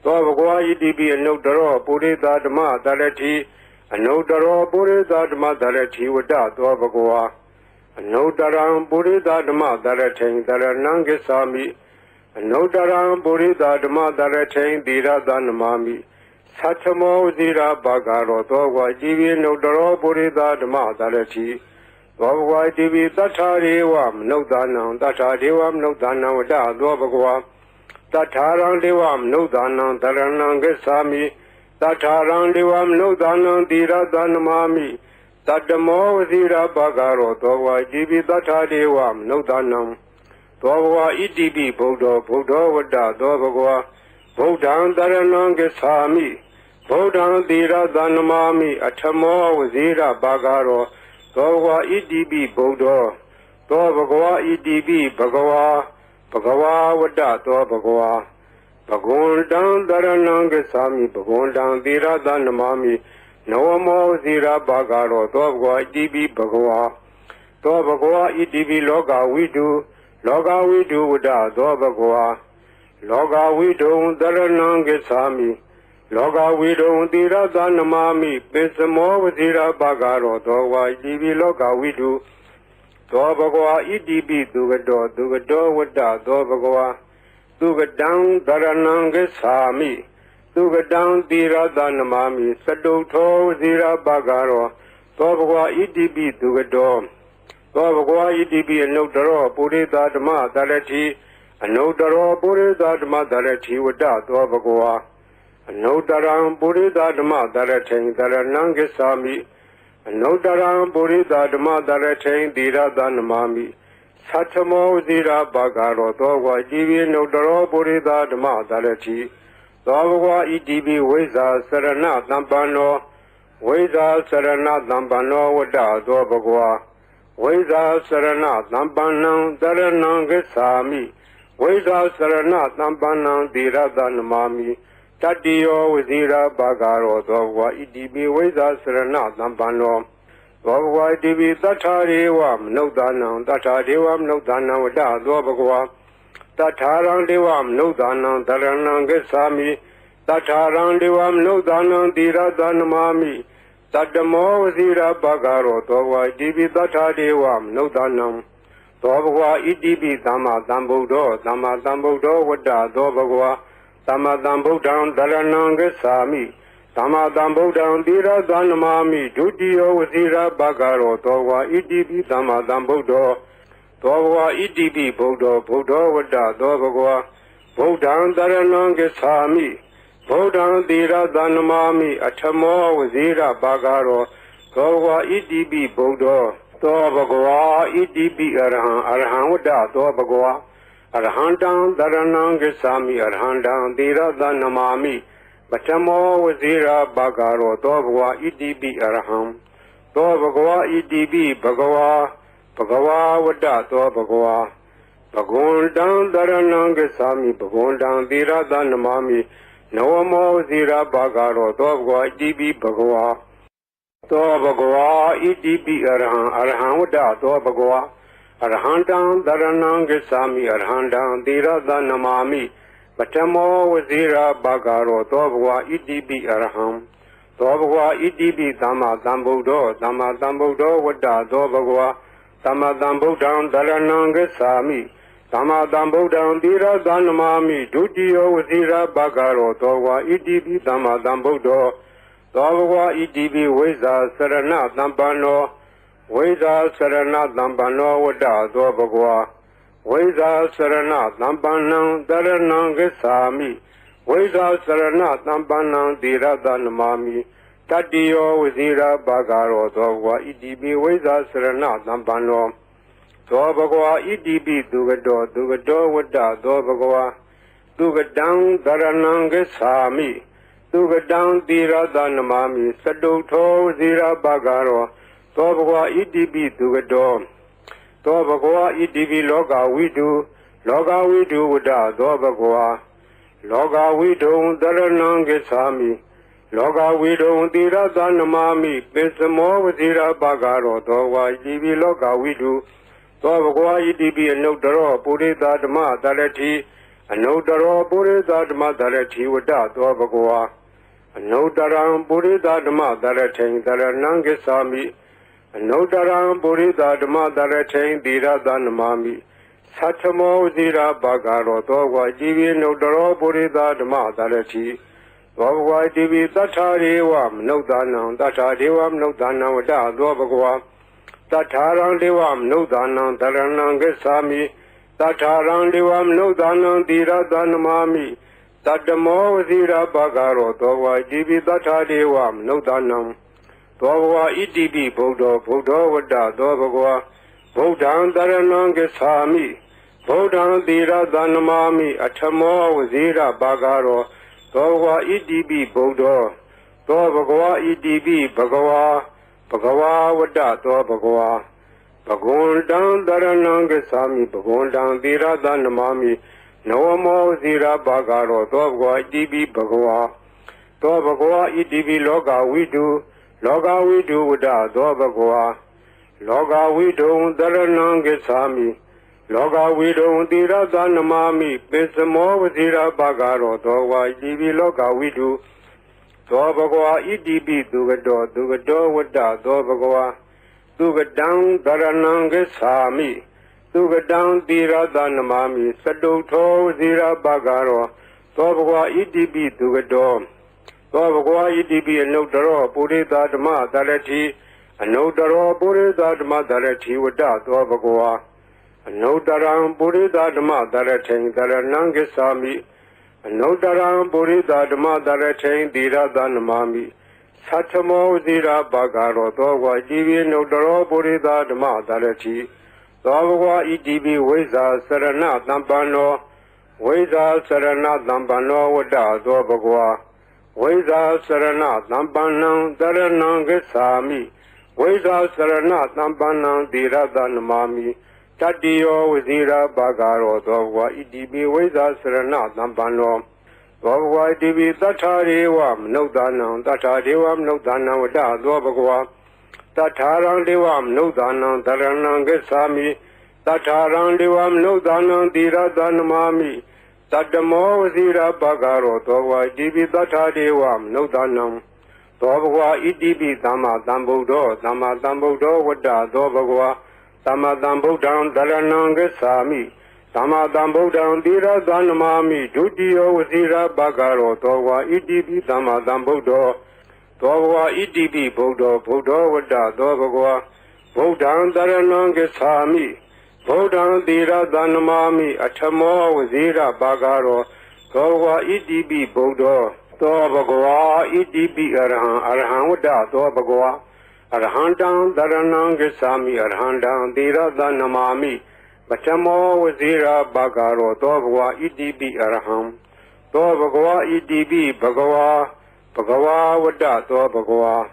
သောဘဂဝါဣတိပိအနုတ္တရောပုရိသဓမ္မတရတိအနုတ္တရောပုရိသဓမ္မတရတိဝတ္တသောဘဂဝါအနုတ္တရံပုရိသဓမ္မတရထိန်တရဏံဂစ္ဆာမိအနုတ္တရံပုရိသဓမ္မတရထိန်သီရသနမာမိသတ္ထမောဝစီရဘဂရောသောဝါဣတိပိအနုတ္တရောပုရိသဓမ္မတရတိသောဘဂဝါဣတိပိသတ္ထာရေဝမနုဿာနံသတ္ထာဒေဝမနုဿာနံဝတ္တသောဘဂဝါတထာရံဒေဝမနုဿာနံတရဏံဂစ္ဆာမိတထာရံဒေဝမနုဿာနံသီရသနမာမိတတ္တမောဝစီရဘဂရောသောဝါဣတိပိတထာဒေဝမနုဿာနံသောဘဂဝါဣတိပိဗုဒ္ဓောဝတ္တသောဘဂဝါဗုဒ္ဓံတရဏံဂစ္ဆာမိဗုဒ္ဓံသီရသနမာမိအထမောဝစီရဘဂရောသောဘဂဝါဣတိပိဗုဒ္ဓောသောဘဂဝါဣတိပိဘဂဝါဘဂဝါဝတ္တသောဘဂဝါဘဂဝန္တံတရဏံဂစ္ဆာမိဘဂဝန္တံသီရသနမာမိနဝမောဇိရဘဂရောသောဘဂဝါဣတိပိဘဂဝါသောဘဂဝါဣတိပိလောကဝိတုဝတ္တသောဘဂဝါလောကဝိတုံတရဏံဂစ္ဆာမိလောကဝိတုံသီရသနမာမိပိစမောဝဇိရဘဂရောသောဘဂဝါဣတိပိလောကဝိတုသောဘဂဝါဣတိပိသူကတောဝတ္တသောဘဂဝါသူကတံသရဏံဂစ္ဆာမိသူကတံသီရသနမာမိစတုထောဝစီရဘဂရောသောဘဂဝါဣတိပိသူကတောသောဘဂဝါဣတိပိအနုတ္တရောပုရိသဓမ္မတရတိအနုတ္တရောပုရိသဓမ္မတရတိဝတ္တသောဘဂဝါအနုတ္တရံပုရိသဓမ္မတရထိန်တရဏံဂစ္ဆာမိအနုတ္တရံပုရိသဓမ္မတရထိန်သီရသနမာမိသတ္ထမောဝစီရဘဂရောသောဝါဣတိပိအနုတ္တရောပုရိသဓမ္မတရတိသောဘဂဝါဣတိပိဝိဇာစရဏသမ္ပန္နောဝိဇာစရဏသမ္ပန္နောဝတ္တသောဘဂဝါဝိဇာစရဏသမ္ပန္နံတရဏံဂစ္ဆာမိဝိဇာစရဏသမ္ပန္နံသီရသနမာမိတတိယောဝစီရဘဂရောသောဘဂဝါဣတိပိဝိဇာစရဏသမ္ပန္နောသောဘဂဝါဣတိပိသတ္ထာရေဝမနုဿာနံသတ္ထာဒေဝမနုဿာနံဝတ္တသောဘဂဝါတထာရံဒေဝမနုဿာနံတရဏံဂစ္ဆာမိတထာရံဒေဝမနုဿာနံသီရသနမာမိတတ္တမောဝစီရဘဂရောသောဘဂဝါဣတိပိတထာဒေဝမနုဿာနံသောဘဂဝါဣတိပိသမ္မာသမ္ဗုဒ္ဓောဝတ္တသောဘဂဝါသမ္မာသမ္ဗုဒ္ဓံတရဏံဂစ္ဆာမိသမ္မာသမ္ဗုဒ္ဓံသီရသနမာမိဒုတိယဝစီရဘဂရောသောဘဂဝါဣတိပိသမ္မာသမ္ဗုဒ္ဓောသောဘဂဝါဣတိပိဗုဒ္ဓောဝတ္တသောဘဂဝါဗုဒ္ဓံတရဏံဂစ္ဆာမိဗုဒ္ဓံသီရသနမာမိအထမောဝစီရဘဂရောသောဘဂဝါဣတိပိဗုဒ္ဓောသောဘဂဝါဣတိပိအရဟံဝတ္တသောဘဂဝါအရဟံတံတရဏံဂစ္ဆာမိအရဟံတံသီရသနမာမိပထမောဝစီရဘဂရောသောဘဂဝါဣတိပိအရဟံသောဘဂဝါဣတိပိဘဂဝါဝတ္တသောဘဂဝါဘဂဝန္တံတရဏံဂစ္ဆာမိဘဂဝန္တံသီရသနမာမိနဝမောဝစီရဘဂရောသောဘဂဝါဣတိပိဘဂဝါသောဘဂဝါဣတိပိအရဟံဝတ္တသောဘဂဝါအရဟံတံတရဏံဂစ္ဆာမိအရဟံတံသီရသနမာမိပထမောဝစီရဘဂရောသောဘဂဝါဣတိပိအရဟံသောဘဂဝါဣတိပိသမ္မာသမ္ဗုဒ္ဓောဝတ္တသောဘဂဝါသမ္မာသမ္ဗုဒ္ဓံတရဏံဂစ္ဆာမိတ Dhamma Dhambuddham Dira Dhanamami Dutiyo Vasira Bhagaro Towa Idibi Dhamma Dhambuddho Towa Idibi Vesa Sarana Dhampano Vesa Sarana Dhampano Vada Dvabhagwa Vesa Sarana Dhampanam Dharanam Gesami Vesa Sarana Dhampanam Dira Dhanamami Tatiyo Vasira Bhagaro Towa Idibi Vesa Sarana Dhampano Thoa Bhagwa Idibi Dugado Dugado Vada Thoa Bhagwa Dugadang Dharanam Gesami Dugadang Dira Dhanamami Saduto Zira Bhagaro Thoa Bhagwa Idibi Dugado Thoa Bhagwa Idibi Loga Vidu Vada Thoa Bhagwa Loga Vidu Dharanam Gesami Loga Vidu Dira Dhanamami Pesamo Zira Bhagaro Thoa Idibi Loga Vidu Thoa Bhagwa Idibi Anudaro Purita Dhamma Dharati Anudaro Purita Dhamma Dharati Vada Thoa Bhagwa Anudaram Purita Dhamma Dharati Dharanam Gesami Anudaram Purita Dhamma Dharati Dira Dhanamami Satamo Zira Bhagaro Thoa Idibi Anudaro Purita Dhamma Dharati Thoa Bhagwa Idibi Tatharevam Nudanam Tatharevam Nudanam Vada Thoa Bhagwa Tatharang Devam Nudanam Dharanam Gesami Tatharang Devam Nudanam Dira Dhanamami Tatamo Zira Bhagaro Thoa Idibi Tatharevam Nudanam Thoa Idibi Buddha Vada Thoa Bhagwa Buddham Dharanam Gesami Buddham Dira Dhanamami Atamo Zira Bhagaro Thoa Idibi Buddha Thoa Bhagwa Idibi Bhagwa Bhagwa Vada Thoa Bhagwa Bhagundam Dharanam Gesami Bhagundam Dira Dhanamami Nawamo Zira Bhagaro Thoa Bhagwa Idibi Bhagwa Thoa Bhagwa Idibi Loga Vidu Vada Thoa Bhagwa Loga Vidu Dharanam Gesami Loga Vidu Dira Dhanamami Pesamo Zira Bhagaro Thoa Idibi Loga Vidu Thoa Bhagwa Idibi Dugado Vada Thoa Bhagwa Dugadang Dharanam Gesami Dugadang Dira Dhanamami Saduto Zira Bhagaro Thoa Bhagwa Idibi Dugado Thoa Bhagwa Idibi Anudaro Purita Dhamma Dharati Anudaro Purita Dhamma Dharati Vada Thoa Bhagwa Anudaram Purita Dhamma Dharati Dharanam Gesami Anudaram Purita Dhamma Dharati Dira Dhanamami Satamo Zira Bhagaro Thoa Idibi Anudaro Purita Dhamma Dharati Thoa Bhagwa Idibi Vesa Sarana Dhampano Vesa Sarana Dhampano Vada Thoa Bhagwa Vesa Sarana Dhampanam Dharanam Gesami Vesa Sarana Dhampanam Dira Dhanamami Tatiyo Zira Bhagaro Thoa Idibi Vesa Sarana Dhampano Thoa Bhagwa Idibi Tatharevam Nudanam Vada Thoa Bhagwa Tatharang Devam Nudanam Dharanam Gesami Tatharang Devam Nudanam Dira Dhanamami Tatamo Zira Bhagaro Thoa Idibi Tatharevam Nudanam Thoa Bhagwa Idibi Dhamma Dhambuddho Vada Thoa Bhagwa Dhamma Dhambuddham Dharanam Gesami Dhamma Dhambuddham Dira Dhanamami Dutiyo Vasira Bhagaro Thoa Idibi Dhamma Dhambuddho Thoa Bhagwa Idibi Buddha Vada Thoa Bhagwa Buddham Dharanam Gesami Buddham Dira Dhanamami Atamo Vasira Bhagaro Thoa Bhagwa Idibi Buddha Thoa Bhagwa Idibi Araham Vada Thoa Bhagwa Arhandam Dharanam Gesami Arhandam Dira Dhanamami Atamo Vasira Bhagaro Thoa Bhagwa Idibi Araham Thoa Bhagwa Idibi Bhagwa Vada Thoa Bhagwa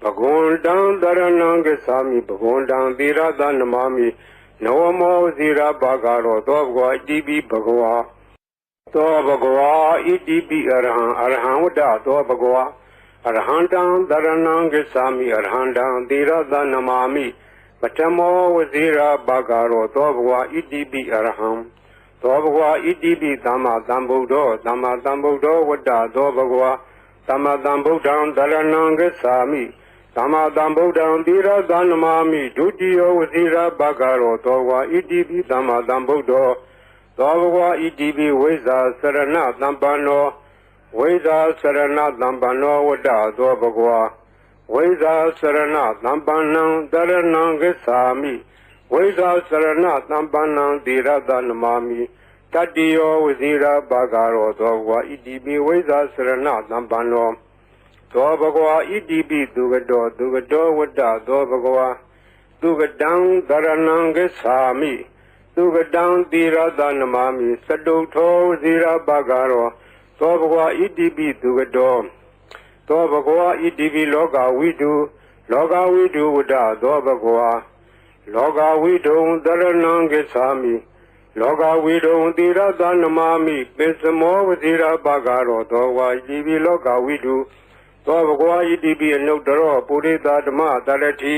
Bhagundam Dharanam Gesami Bhagundam Dira Dhanamami Nawamo Zira Bhagaro Thoa Bhagwa Idibi Bhagwa Thoa Bhagwa Idibi Araham Vada Thoa Bhagwa Arhandam Dharanam Gesami Arhandam Dira Dhanamami Atamo Vasira Bhagaro Thoa Bhagwa Idibi Araham Thoa Bhagwa Idibi Dhamma Dhambuddho Vada Thoa Bhagwa Dhamma Dhambuddham Dharanam Gesami Dhamma Dhambuddham Dira Dhanamami Dutiyo Vasira Bhagaro Thoa Idibi Dhamma Dhambuddho သောဘဂဝါဣတိပိဝိဇာစရဏသံပန္နောဝိဇာစရဏသံပန္နောဝတ္တသောဘဂဝါဝိဇာစရဏသံပန္နံတရဏံဂစ္ဆာမိဝိဇာစရဏသံပန္နံတိရတနမာမိတတ္တိယောဝဇိရာဘာဂရောသောဘဂဝါဣတိပိဝိဇာစရဏသံပန္နောသောဘဂဝါဣတိပိသူကတောဝတ္တသောဘဂဝါသူကတံတရဏံဂစ္ဆာမိသူကတံတိရတနမာမိစတုထောဝဇိရာဘာဂရောသောဘဂဝါဣတိပိသူကတောသောဘဂဝါဣတိပိလောကဝိတုလောကဝိတုဝတ္တသောဘဂဝါလောကဝိတုံတရဏံဂစ္ဆာမိလောကဝိတုံတိရတနမာမိပိစမောဝဇိရာဘာဂရောသောဝါဣတိပိလောကဝိတုသောဘဂဝါဣတိပိအနုတ္တရောပုရိသဓမ္မတရတိ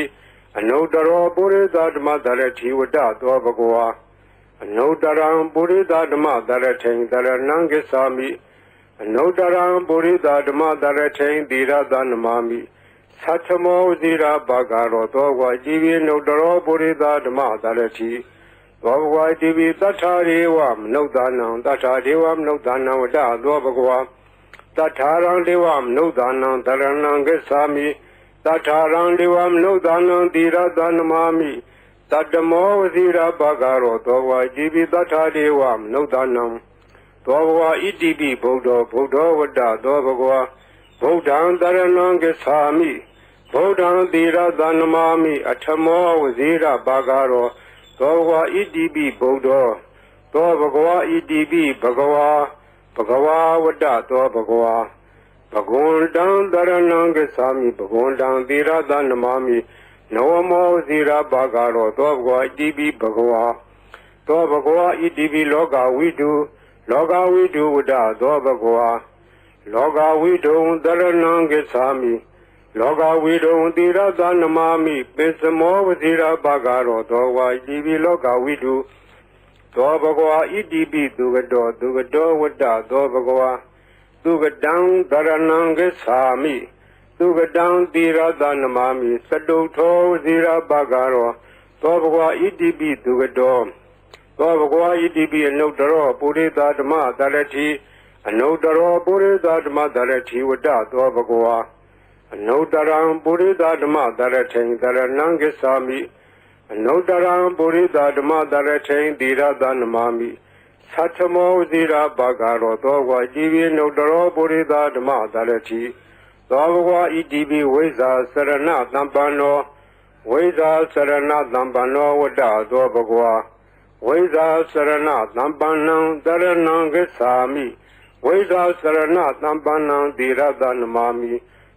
အနုတ္တရောပုရိသဓမ္မတရတိဝတ္တသောဘဂဝါအနုတ္တရံပုရိသဓမ္မတရထိန်တရဏံဂစ္ဆာမိအနုတ္တရံပုရိသဓမ္မတရထိန်တိရတနမာမိသတ္ထမောဝဇိရာဘာဂရောသောဝါဣတိပိအနုတ္တရောပုရိသဓမ္မတရတိသောဘဂဝါဣတိပိသတ္ထာရေဝမနုဿာနံသတ္ထာဒေဝမနုဿာနံဝတ္တသောဘဂဝါတထာရံဒေဝမနုဿာနံတရဏံဂစ္ဆာမိတထာရံဒေဝမနုဿာနံတိရတနမာမိတတ္တမောဝဇိရာဘာဂရောသောဝါဣတိပိတထာဒေဝမနုဿာနံသောဘဂဝါဣတိပိဗုဒ္ဓောဝတ္တသောဘဂဝါဗုဒ္ဓံတရဏံဂစ္ဆာမိဗုဒ္ဓံတိရတနမာမိအထမောဝဇိရာဘာဂရောသောဘဂဝါဣတိပိဗုဒ္ဓောသောဘဂဝါဣတိပိဘဂဝါဝတ္တသောဘဂဝါဘဂဝန္တံတရဏံဂစ္ဆာမိဘဂဝန္တံတိရတနမာမိနဝမောဇိရာဘာဂရောသောဘဂဝါဣတိပိဘဂဝါသောဘဂဝါဣတိပိလောကဝိတုဝတ္တသောဘဂဝါလောကဝိတုံတရဏံဂစ္ဆာမိလောကဝိတုံတိရတနမာမိပိစမောဝဇိရာဘာဂရောသောဝါဣတိပိလောကဝိတုသောဘဂဝါဣတိပိသူကတောဝတ္တသောဘဂဝါသူကတံတရဏံဂစ္ဆာမိသူကတံတိရတနမာမိစတုထောဝဇိရာဘာဂရောသောဘဂဝါဣတိပိသူကတောသောဘဂဝါဣတိပိအနုတ္တရောပုရိသဓမ္မတရတိအနုတ္တရောပုရိသဓမ္မတရတိဝတ္တသောဘဂဝါအနုတ္တရံပုရိသဓမ္မတရထိန်တရဏံဂစ္ဆာမိအနုတ္တရံပုရိသဓမ္မတရထိန်တိရတနမာမိသတ္ထမောဝဇိရာဘာဂရောသောဝါဣတိပိအနုတ္တရောပုရိသဓမ္မတရတိသောဘဂဝါဣတိပိဝိဇာစရဏသံပန္နောဝိဇာစရဏသံပန္နောဝတ္တသောဘဂဝါဝိဇာစရဏသံပန္နံတရဏံဂစ္ဆာမိဝိဇာစရဏသံပန္နံတိရတနမာမိ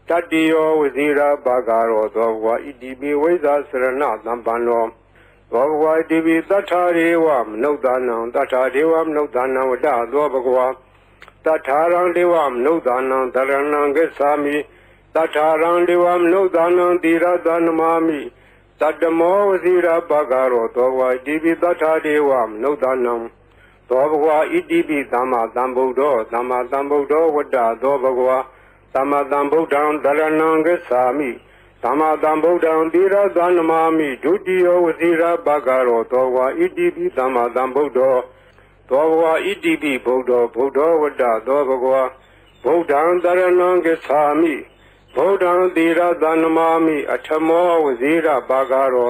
တတ္တိယောဝဇိရာဘာဂရောသောဘဂဝါဣတိပိဝိဇာစရဏသံပန္နောသောဘဂဝါဣတိပိသတ္ထာရေဝမနုဿာနံသတ္ထာဒေဝမနုဿာနံဝတ္တသောဘဂဝါတထာရံဒေဝမနုဿာနံတရဏံဂစ္ဆာမိတထာရံဒေဝမနုဿာနံတိရတနမာမိတတ္တမောဝဇိရာဘာဂရောသောဝါဣတိပိတထာဒေဝမနုဿာနံသောဘဂဝါဣတိပိသမ္မာသမ္ဗုဒ္ဓောဝတ္တသောဘဂဝါသမ္မာသမ္ဗုဒ္ဓံတရဏံဂစ္ဆာမိသမ္မာသမ္ဗုဒ္ဓံတိရတနမာမိဒုတိယောဝဇိရာဘာဂရောသောဝါဣတိပိသမ္မာသမ္ဗုဒ္ဓောသောဘဂဝါဣတိပိဗုဒ္ဓောဝတ္တသောဘဂဝါဗုဒ္ဓံတရဏံဂစ္ဆာမိဗုဒ္ဓံတိရတနမာမိအထမောဝဇိရာဘာဂရော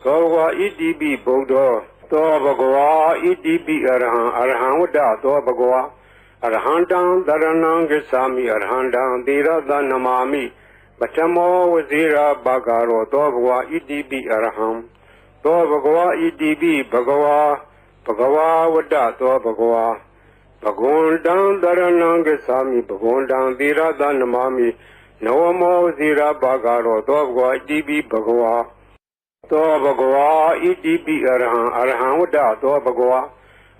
သောဘဂဝါဣတိပိဗုဒ္ဓောသောဘဂဝါဣတိပိအရဟံဝတ္တသောဘဂဝါအရဟံတံတရဏံဂစ္ဆာမိအရဟံတံတိရတနမာမိပထမောဝဇိရာဘာဂရောသောဘဂဝါဣတိပိအရဟံသောဘဂဝါဣတိပိဘဂဝါဝတ္တသောဘဂဝါဘဂဝန္တံတရဏံဂစ္ဆာမိဘဂဝန္တံတိရတနမာမိနဝမောဝဇိရာဘာဂရောသောဘဂဝါဣတိပိဘဂဝါသောဘဂဝါဣတိပိအရဟံဝတ္တသောဘဂဝါ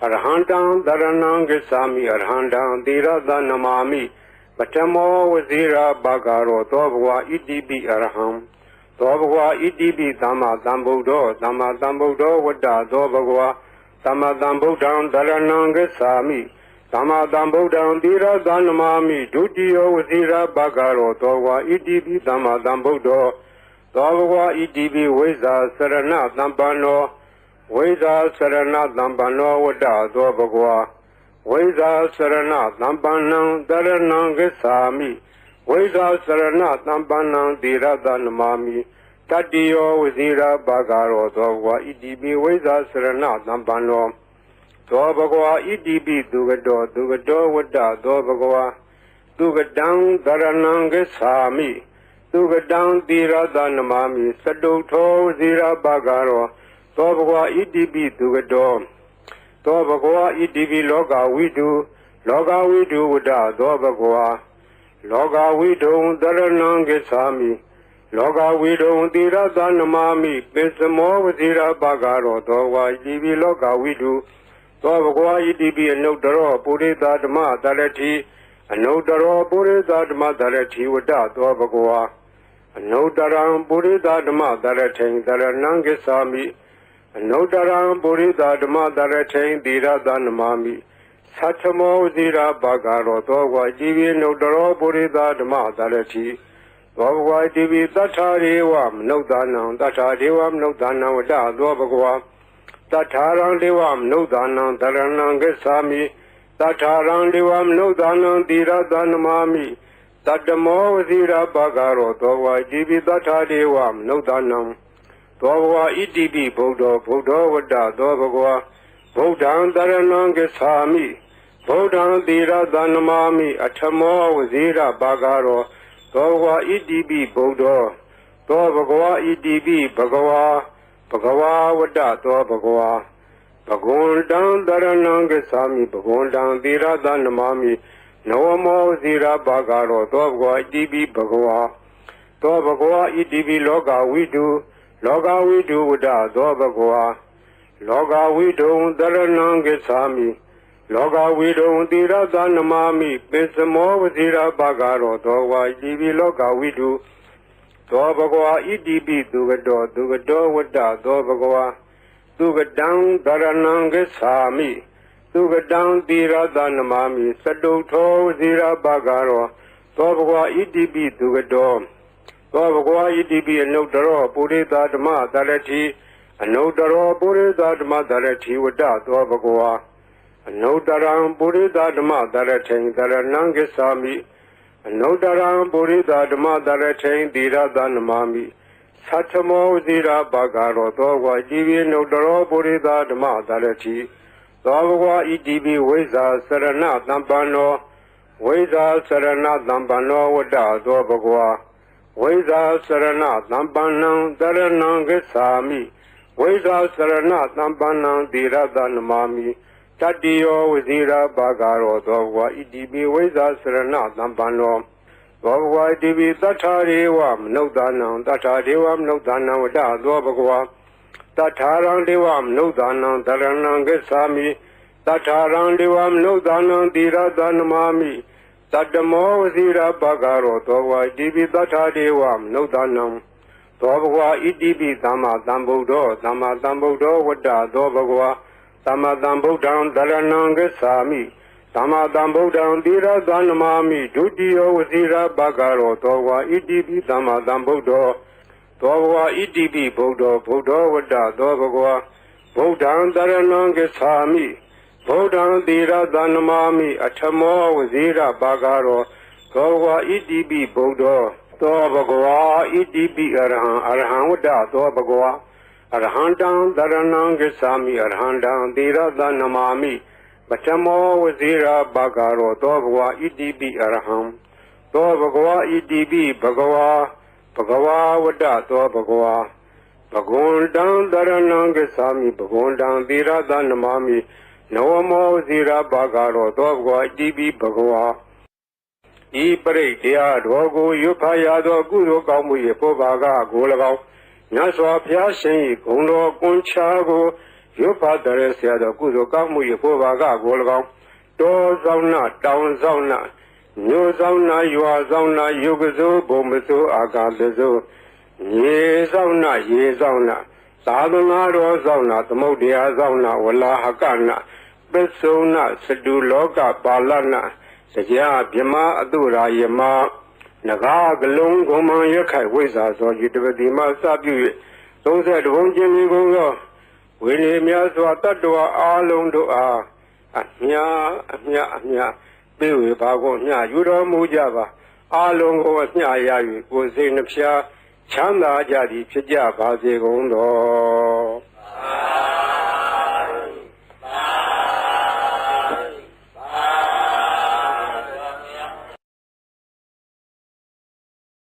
အရဟံတံတရဏံဂစ္ဆာမိအရဟံတံတိရတနမာမိပထမောဝဇိရာဘာဂရောသောဘဂဝါဣတိပိအရဟံသောဘဂဝါဣတိပိသမ္မာသမ္ဗုဒ္ဓောဝတ္တသောဘဂဝါသမ္မာသမ္ဗုဒ္ဓံတရဏံဂစ္ဆာမိသမ္မာသမ္ဗုဒ္ဓံတိရတနမာမိဒုတိယောဝဇိရာဘာဂရောသောဘဂဝါဣတိပိသမ္မာသမ္ဗုဒ္ဓောသောဘဂဝါဣတိပိဝိဇာစရဏသံပန္နောဝ ဝိဇာစရဏသံပန္နောဝတ္တသောဘဂဝါဝိဇာစရဏသံပန္နံတရဏံဂစ္ဆာမိဝိဇာစရဏသံပန္နံသီရသနမာမိတတ္တိယောဝဇိရာဘာဂရောသောဘဂဝါဣတိပိဝိဇာစရဏသံပန္နောသောဘဂဝါဣတိပိသူကတောဝတ္တသောဘဂဝါသူကတံတရဏံဂစ္ဆာမိသူကတံသီရသနမာမိစတုထောဝဇိရာဘာဂရောသောဘဂဝါဣတိပိသူကတောသောဘဂဝါဣတိပိလောကဝိတုဝတ္တသောဘဂဝါလောကဝိတုံတရဏံဂစ္ဆာမိလောကဝိတုံသီရသနမာမိပိစမောဝဇိရာဘာဂရောသောဝါဣတိပိလောကဝိတုသောဘဂဝါဣတိပိအနုတ္တရောပုရိသဓမ္မတရတိအနုတ္တရောပုရိသဓမ္မတရတိဝတ္တသောဘဂဝါအနုတ္တရံပုရိသဓမ္မတရထိန်တရဏံဂစ္ဆာမိအနုတ္တရံပုရိသဓမ္မတရထိန်သီရသနမာမိသတ္ထမောဝဇိရာဘာဂရောသောဝါဣတိပိအနုတ္တရောပုရိသဓမ္မတရတိသောဘဂဝါဣတိပိသတ္ထာရေဝမနုဿာနံသတ္ထာဒေဝမနုဿာနံဝတ္တသောဘဂဝါတထာရံဒေဝမနုဿာနံတရဏံဂစ္ဆာမိတထာရံဒေဝမနုဿာနံသီရသနမာမိတတ္တမောဝဇိရာဘာဂရောသောဝါဣတိပိသတ္ထာဒေဝမနုဿာနံသောဘဂဝါဣတိပိဗုဒ္ဓောဝတ္တသောဘဂဝါဗုဒ္ဓံတရဏံဂစ္ဆာမိဗုဒ္ဓံသီရသနမာမိအထမောဝဇိရာဘာဂရောသောဘဂဝါဣတိပိဗုဒ္ဓောသောဘဂဝါဣတိပိဘဂဝါဝတ္တသောဘဂဝါဘဂဝန္တံတရဏံဂစ္ဆာမိဘဂဝန္တံသီရသနမာမိနဝမောဇိရာဘာဂရောသောဘဂဝါဣတိပိဘဂဝါသောဘဂဝါဣတိပိလောကဝိတုဝတ္တသောဘဂဝါလောကဝိတုံတရဏံဂစ္ဆာမိလောကဝိတုံသီရသနမာမိပိစမောဝဇိရာဘာဂရောသောဝါဣတိပိလောကဝိတုသောဘဂဝါဣတိပိသူကတောဝတ္တသောဘဂဝါသူကတံတရဏံဂစ္ဆာမိသူကတံသီရသနမာမိစတုထောဝဇိရာဘာဂရောသောဘဂဝါဣတိပိသူကတောသောဘဂဝါဣတိပိအနုတ္တရောပုရိသဓမ္မတရတိအနုတ္တရောပုရိသဓမ္မတရတိဝတ္တသောဘဂဝါအနုတ္တရံပုရိသဓမ္မတရထိန်တရဏံဂစ္ဆာမိအနုတ္တရံပုရိသဓမ္မတရထိန်သီရသနမာမိသတ္ထမောဝဇိရာဘာဂရောသောဝါဣတိပိအနုတ္တရောပုရိသဓမ္မတရတိသောဘဂဝါဣတိပိဝိဇာစရဏသံပန္နောဝိဇာစရဏသံပန္နောဝတ္တသောဘဂဝါဝိဇာစရဏသံပန္နံတရဏံဂစ္ဆာမိဝိဇာစရဏသံပန္နံသီရသနမာမိတတ္တိယောဝဇိရာဘာဂရောသောဘဂဝါဣတိပိဝိဇာစရဏသံပန္နောသောဘဂဝါဣတိပိသတ္ထာရေဝမနုဿာနံသတ္ထာဒေဝမနုဿာနံဝတ္တသောဘဂဝါတထာရံဒေဝမနုဿာနံတရဏံဂစ္ဆာမိတထာရံဒေဝမနုဿာနံသီရသနမာမိတတ္တမောဝဇိရာဘာဂရောသောဘဂဝါဣတိပိသတ္ထာဒေဝမနုဿာနံသောဘဂဝါဣတိပိသမ္မာသမ္ဗုဒ္ဓောဝတ္တသောဘဂဝါသမ္မာသမ္ဗုဒ္ဓံတရဏံဂစ္ဆာမိသမ္မာသမ္ဗုဒ္ဓံသီရသနမာမိဒုတိယဝဇိရာဘာဂရောသောဘဂဝါဣတိပိသမ္မာသမ္ဗုဒ္ဓောသောဘဂဝါဣတိပိဗုဒ္ဓောဝတ္တသောဘဂဝါဗုဒ္ဓံတရဏံဂစ္ဆာမိဗုဒ္ဓံသီရသနမာမိအထမောဝဇိရာဘာဂရောသောဘဂဝါဣတိပိဗုဒ္ဓောသောဘဂဝါဣတိပိအရဟံဝတ္တသောဘဂဝါအရဟံတံတရဏံဂစ္ဆာမိအရဟံတံသီရသနမာမိပထမောဝဇိရာဘာဂရောသောဘဂဝါဣတိပိအရဟံသောဘဂဝါဣတိပိဘဂဝါဝတ္တသောဘဂဝါဘဂဝန္တံတရဏံဂစ္ဆာမိဘဂဝန္တံသီရသနမာမိနဝမောဝဇိရာဘာဂရောသောဘဂဝါဣတိပိဘဂဝါဤပရိတ်တရားတော်ကိုရွတ်ဖတ်ရသောကုသိုလ်ကောင်းမှု၏ပေါ်ပါကကို၎င်းမြတ်စွာဘုရားရှင်၏ဂုဏ်တော်ကွန်ချာကိုရွတ်ဖတ်တဲ့ဆရာတော်ကုသိုလ်ကောင်းမှု၏ပေါ်ပါကကို၎င်းတောဆောင်နာတောင်ဆောင်နာမြို့ဆောင်နာရွာဆောင်နာယုဂဇုဘုံမဇုအာဂါသဇုရေဆောင်နာရေဆောင်နာသာသနာတော်ဆောင်နာသမုဒ္ဒရာဆောင်နာဝလာဟကနာပစ္စုနာစတုလောကပါဠနာတရားဗြမအတုရာယမနဂါကလုံးကုံမံရခိုင်ဝိဇာသောယတပတိမစပြု၍32ဘုံချင်းဒီကုံသော ဝိနည်းများစွာတတ္တဝါအားလုံးတို့အားအမြပေးဝေပါကုန်မြယူတော်မူကြပါအားလုံးကိုအမြရ၍ကိုယ်စိတ်နှဖျားချမ်းသာကြသည်ဖြစ်ကြပါစေကုန်တော်